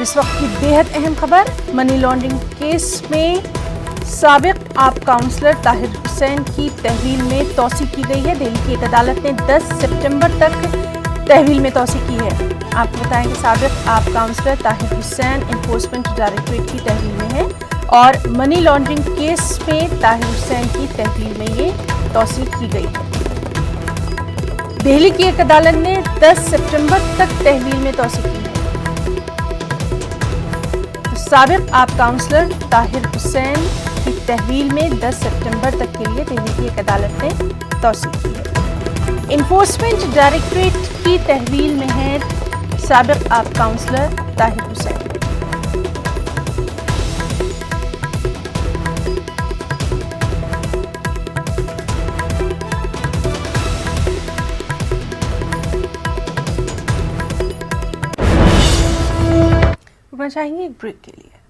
اس وقت کی بیحد اہم خبر، منی لانڈرنگ کیس میں سابق آپ کاؤنسلر طاہر حسین کی تحویل میں توسیع کی گئی ہے۔ دہلی کی ایک عدالت نے 10 سپٹمبر تک تحویل میں توسیع کی ہے۔ آپ کو بتائیں کہ سابق آپ کاؤنسلر طاہر حسین انفورسمنٹ ڈائریکٹوریٹ کی تحویل میں ہے اور منی لانڈرنگ کیس میں طاہر حسین کی تحویل میں یہ توسیع کی گئی ہے۔ دہلی کی ایک عدالت نے 10 سپٹمبر تک تحویل میں توسیع کی ہے۔ سابق آپ کاؤنسلر طاہر حسین کی تحویل میں 10 سپٹمبر تک کے لیے دہلی کی ایک عدالت نے توسیع کی ہے۔ انفورسمنٹ ڈائریکٹوریٹ کی تحویل میں ہے سابق آپ کاؤنسلر طاہر حسین۔ رکنا چاہیں گے ایک بریک کے لیے۔